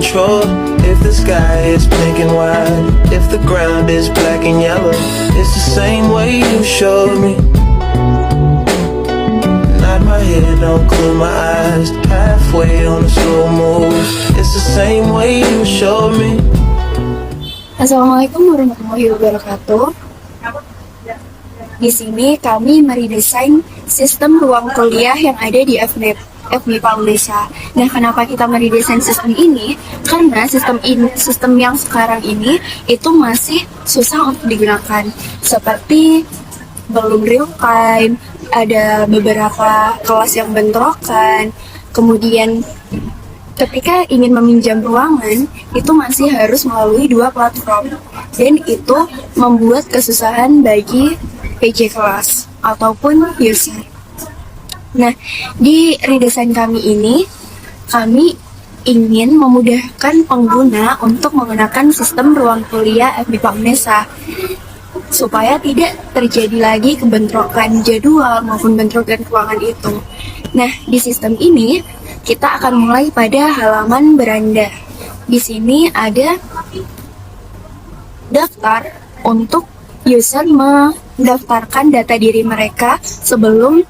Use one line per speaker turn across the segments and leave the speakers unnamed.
control. If the sky is pink and white, if the ground is black and yellow, it's the same way you showed me. Nod my head, don't close my eyes. Halfway on a slow move, it's the same way you showed me.
Assalamualaikum warahmatullahi wabarakatuh. Di sini kami meredesain sistem ruang kuliah yang ada di FMIPA Unesa. Nah, kenapa kita meredesain sistem ini? Karena sistem yang sekarang ini itu masih susah untuk digunakan. Seperti belum real time, ada beberapa kelas yang bentrokan, kemudian ketika ingin meminjam ruangan, itu masih harus melalui dua platform. Dan itu membuat kesusahan bagi PJ kelas ataupun user. Nah, di redesign kami ini, kami ingin memudahkan pengguna untuk menggunakan sistem ruang kuliah FMIPA Unesa supaya tidak terjadi lagi kebentrokan jadwal maupun bentrokan ruangan itu. Nah, di sistem ini kita akan mulai pada halaman beranda. Di sini ada daftar untuk user mendaftarkan data diri mereka sebelum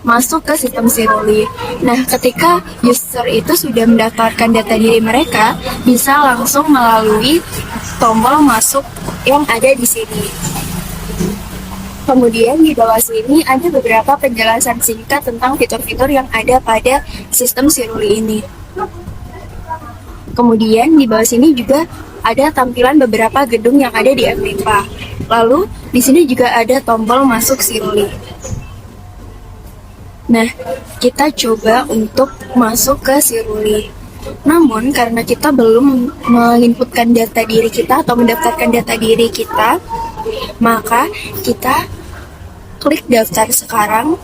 masuk ke sistem Siruli. Nah, ketika user itu sudah mendaftarkan data diri mereka, bisa langsung melalui tombol masuk yang ada di sini. Kemudian di bawah sini ada beberapa penjelasan singkat tentang fitur-fitur yang ada pada sistem Siruli ini. Kemudian di bawah sini juga ada tampilan beberapa gedung yang ada di FMIPA. Lalu di sini juga ada tombol masuk Siruli. Nah, kita coba untuk masuk ke Siruli. Namun karena kita belum menginputkan data diri kita atau mendaftarkan data diri kita, maka kita klik daftar sekarang.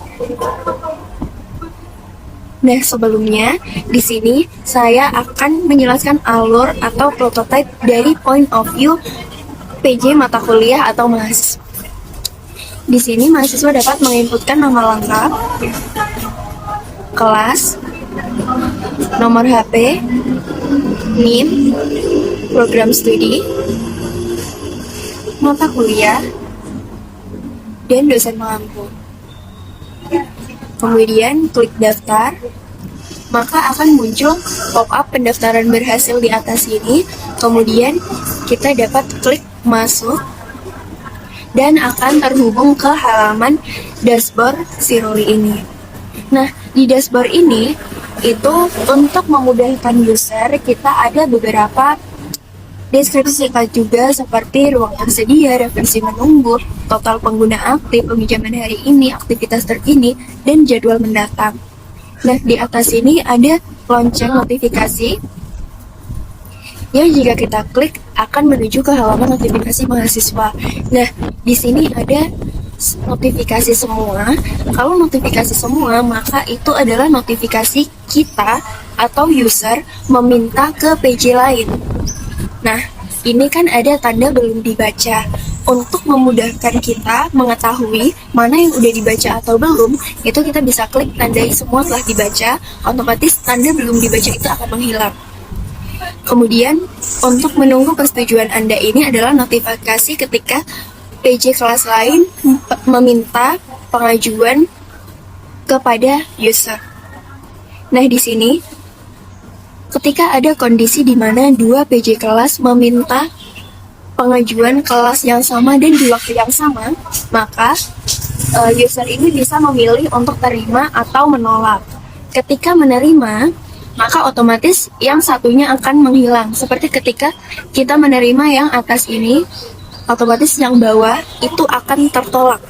Nah, sebelumnya di sini saya akan menjelaskan alur atau prototipe dari point of view PJ mata kuliah atau mahasiswa. Di sini mahasiswa dapat menginputkan nama lengkap, kelas, nomor HP, NIM, program studi, mata kuliah, dan dosen pengampu. Kemudian klik daftar, maka akan muncul pop-up pendaftaran berhasil di atas ini. Kemudian kita dapat klik masuk dan akan terhubung ke halaman dashboard Siruli ini. Nah, di dashboard ini itu untuk memudahkan user, kita ada beberapa deskripsi singkat juga seperti ruang tersedia, referensi menunggu, total pengguna aktif, peminjaman hari ini, aktivitas terkini, dan jadwal mendatang. Nah, di atas ini ada lonceng notifikasi yang jika kita klik akan menuju ke halaman notifikasi mahasiswa. Nah, di sini ada notifikasi semua. Kalau notifikasi semua, maka itu adalah notifikasi kita atau user meminta ke PJ lain. Nah, ini kan ada tanda belum dibaca. Untuk memudahkan kita mengetahui mana yang udah dibaca atau belum, itu kita bisa klik tandai semua telah dibaca, otomatis tanda belum dibaca itu akan menghilang. Kemudian, untuk menunggu persetujuan Anda ini adalah notifikasi ketika PJ kelas lain meminta pengajuan kepada user. Nah, di sini ketika ada kondisi di mana dua PJ kelas meminta pengajuan kelas yang sama dan di waktu yang sama, maka user ini bisa memilih untuk terima atau menolak. Ketika menerima, maka otomatis yang satunya akan menghilang. Seperti ketika kita menerima yang atas ini, otomatis yang bawah itu akan tertolak.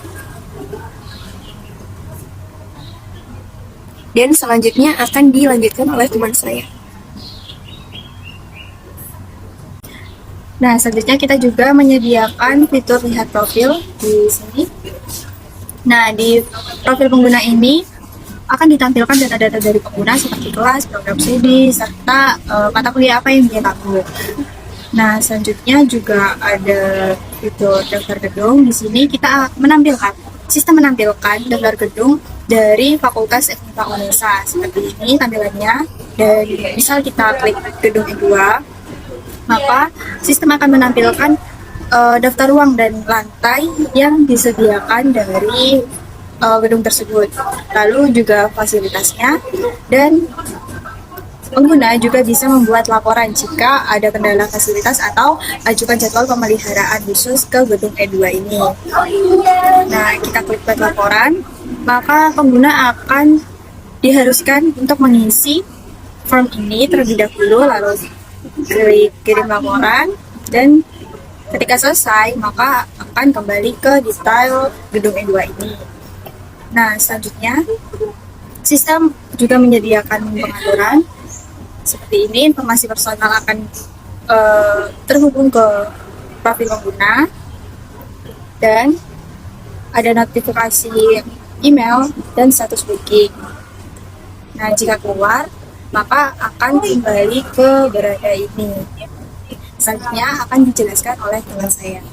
Dan selanjutnya akan dilanjutkan oleh teman saya. Nah, selanjutnya kita juga menyediakan fitur lihat profil di sini. Nah, di profil pengguna ini akan ditampilkan data-data dari pengguna seperti kelas, program studi, serta mata kuliah apa yang dia tahu. Nah, selanjutnya juga ada fitur daftar gedung. Di sini kita menampilkan sistem menampilkan daftar gedung dari Fakultas FMIPA Unesa. Seperti ini tampilannya. dan misal kita klik gedung E2, maka sistem akan menampilkan daftar ruang dan lantai yang disediakan dari gedung tersebut, lalu juga fasilitasnya, dan pengguna juga bisa membuat laporan jika ada kendala fasilitas atau ajukan jadwal pemeliharaan khusus ke gedung E2 ini. Nah, kita klik buat laporan, maka pengguna akan diharuskan untuk mengisi form ini terlebih dahulu, lalu klik kirim laporan, dan ketika selesai maka akan kembali ke detail gedung E2 ini. Nah, selanjutnya sistem juga menyediakan pengaturan seperti ini. Informasi personal akan terhubung ke profil pengguna, dan ada notifikasi email dan status booking. Nah, jika keluar maka akan kembali ke beranda ini. Selanjutnya akan dijelaskan oleh teman saya.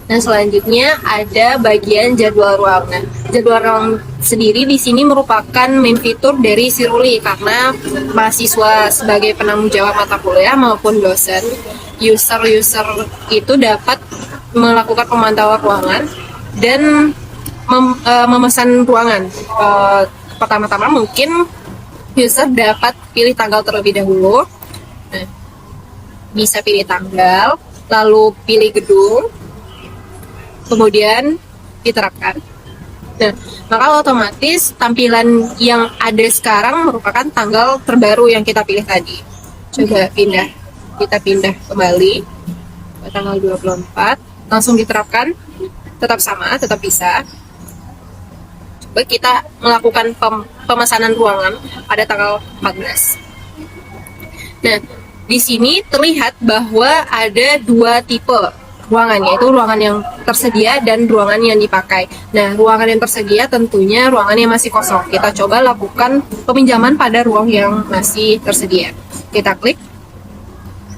Nah, selanjutnya ada bagian jadwal ruang. Nah, jadwal ruang sendiri di sini merupakan main fitur dari Siruli, karena mahasiswa sebagai penanggung jawab mata kuliah maupun dosen, user itu dapat melakukan pemantauan ruangan dan memesan ruangan. Pertama-tama mungkin user dapat pilih tanggal terlebih dahulu. Nah, bisa pilih tanggal, lalu pilih gedung, kemudian diterapkan. Nah, maka otomatis tampilan yang ada sekarang merupakan tanggal terbaru yang kita pilih tadi. Coba kita pindah kembali ke tanggal 24, langsung diterapkan, tetap sama, tetap bisa. Coba kita melakukan pemesanan ruangan pada tanggal 14. Nah, di sini terlihat bahwa ada dua tipe ruangan, yaitu ruangan yang tersedia dan ruangan yang dipakai. Nah, ruangan yang tersedia tentunya ruangan yang masih kosong. Kita coba lakukan peminjaman pada ruang yang masih tersedia. Kita klik.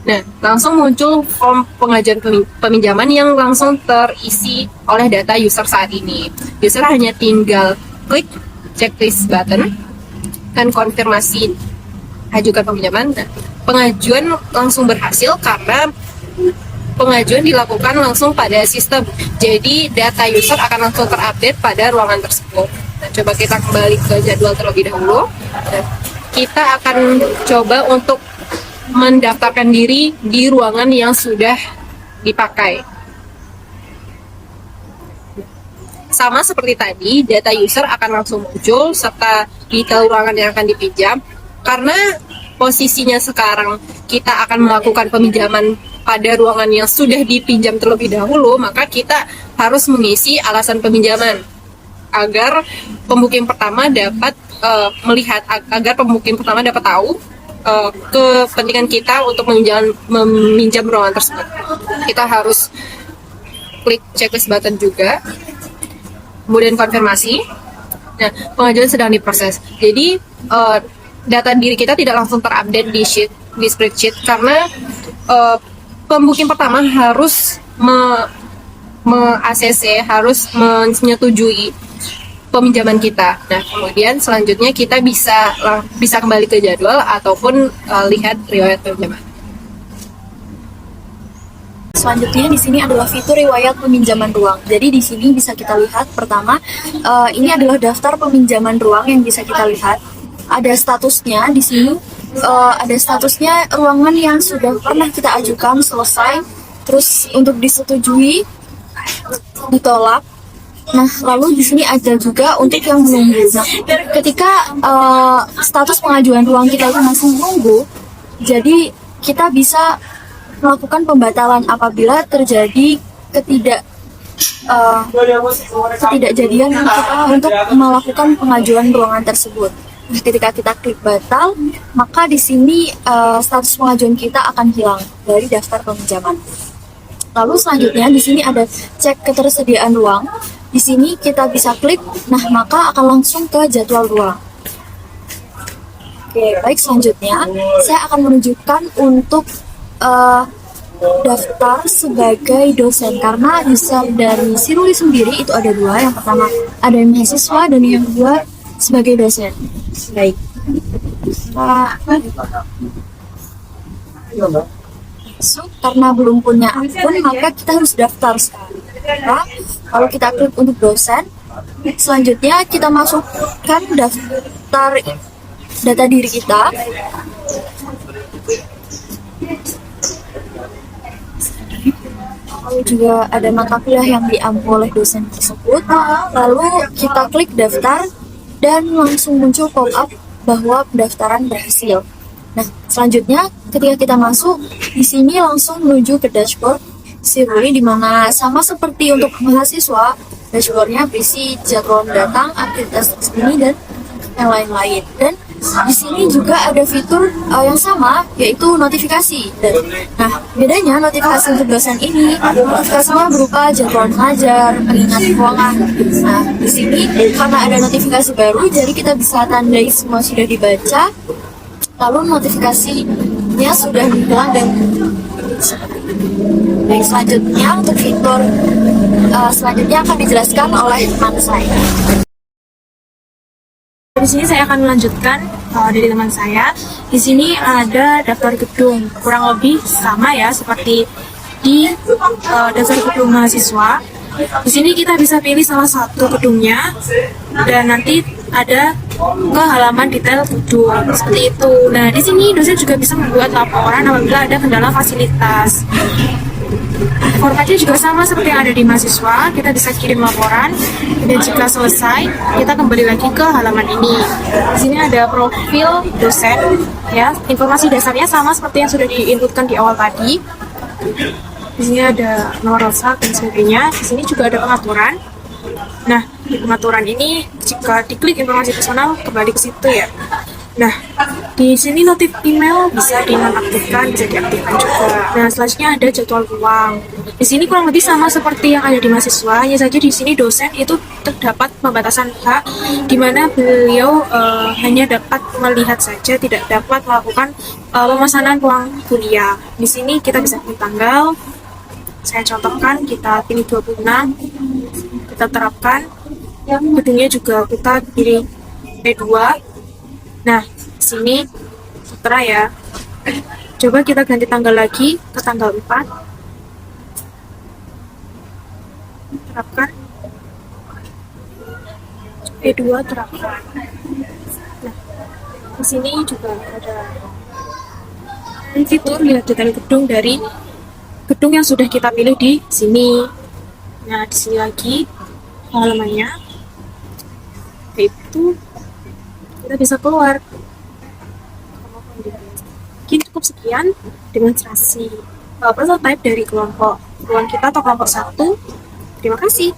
Nah, langsung muncul form pengajuan peminjaman yang langsung terisi oleh data user saat ini. User hanya tinggal klik checklist button dan konfirmasi ajukan peminjaman. Nah, pengajuan langsung berhasil karena pengajuan dilakukan langsung pada sistem. Jadi data user akan langsung terupdate pada ruangan tersebut. Nah, coba kita kembali ke jadwal terlebih dahulu. Nah, kita akan coba untuk mendaftarkan diri di ruangan yang sudah dipakai. Sama seperti tadi, data user akan langsung muncul serta detail ruangan yang akan dipinjam. Karena posisinya sekarang kita akan melakukan peminjaman pada ruangan yang sudah dipinjam terlebih dahulu, maka kita harus mengisi alasan peminjaman agar pembooking pertama dapat agar pembooking pertama dapat tahu kepentingan kita untuk meminjam ruangan tersebut. Kita harus klik checklist button juga, kemudian konfirmasi. Nah, pengajuan sedang diproses. Jadi data diri kita tidak langsung terupdate di spreadsheet karena pembooking pertama harus me-ACC, harus menyetujui peminjaman kita. Nah, kemudian selanjutnya kita bisa kembali ke jadwal ataupun lihat riwayat peminjaman.
Selanjutnya di sini adalah fitur riwayat peminjaman ruang. Jadi di sini bisa kita lihat pertama, ini adalah daftar peminjaman ruang yang bisa kita lihat. Ada statusnya di sini. Ada statusnya ruangan yang sudah pernah kita ajukan selesai, terus untuk disetujui, ditolak. Nah, lalu di sini ada juga untuk yang menunggu. Nah, ketika status pengajuan ruang kita itu masih menunggu, jadi kita bisa melakukan pembatalan apabila terjadi ketidakjadian kita untuk melakukan pengajuan ruangan tersebut. Nah, ketika kita klik batal, maka di sini status pengajuan kita akan hilang dari daftar peminjaman. Lalu selanjutnya di sini ada cek ketersediaan ruang. Di sini kita bisa klik, nah maka akan langsung ke jadwal ruang. Oke, baik, selanjutnya saya akan menunjukkan untuk daftar sebagai dosen, karena user dari Siruli sendiri itu ada dua. Yang pertama ada yang mahasiswa dan yang kedua sebagai dosen. Baik, masuk karena belum punya akun, maka kita harus daftar sekarang. Nah, kalau kita klik untuk dosen, selanjutnya kita masukkan daftar data diri kita. Lalu juga ada mata kuliah yang diampu oleh dosen tersebut. Lalu kita klik daftar dan langsung muncul pop-up bahwa pendaftaran berhasil. Nah, selanjutnya ketika kita masuk, di sini langsung menuju ke dashboard Siruli, di mana sama seperti untuk mahasiswa, dashboardnya berisi jadwal datang, aktivitas resmi, dan yang lain-lain. Dan di sini juga ada fitur yang sama, yaitu notifikasi. Nah, bedanya notifikasi untuk dosen ini, notifikasinya berupa jadwal mengajar, pengingat keuangan. Nah, di sini karena ada notifikasi baru, jadi kita bisa tandai semua sudah dibaca, lalu notifikasinya sudah hilang. Dan baik, selanjutnya untuk fitur selanjutnya akan dijelaskan oleh teman saya.
Di sini saya akan melanjutkan dari teman saya. Di sini ada daftar gedung, kurang lebih sama ya seperti di daftar gedung mahasiswa. Di sini kita bisa pilih salah satu gedungnya dan nanti ada ke halaman detail gedung seperti itu. Nah, di sini dosen juga bisa membuat laporan apabila ada kendala fasilitas. Formatnya juga sama seperti yang ada di mahasiswa, kita bisa kirim laporan dan jika selesai kita kembali lagi ke halaman ini. Di sini ada profil dosen ya, informasi dasarnya sama seperti yang sudah diinputkan di awal tadi. Di sini ada nomor WhatsApp dan sebagainya. Di sini juga ada pengaturan. Nah, di pengaturan ini jika diklik informasi personal kembali ke situ ya. Nah, di sini notif email bisa dinonaktifkan, bisa diaktifkan juga. Nah, selanjutnya ada jadwal ruang. Di sini kurang lebih sama seperti yang ada di mahasiswa, hanya saja di sini dosen itu terdapat pembatasan hak, di mana beliau hanya dapat melihat saja, tidak dapat melakukan pemesanan ruang kuliah. Di sini kita bisa pilih tanggal. Saya contohkan, kita pilih 26, kita terapkan. Gedungnya juga kita pilih P2. Nah, di sini putra ya. Coba kita ganti tanggal lagi ke tanggal 4. Terapkan. P2 terapkan. Nah, di sini juga ada fitur lihat detail gedung dari gedung yang sudah kita pilih di sini. Nah, di sini lagi halamannya. Itu kita bisa keluar. Mungkin cukup sekian demonstrasi prototipe dari kelompok kita atau kelompok 1. Terima kasih.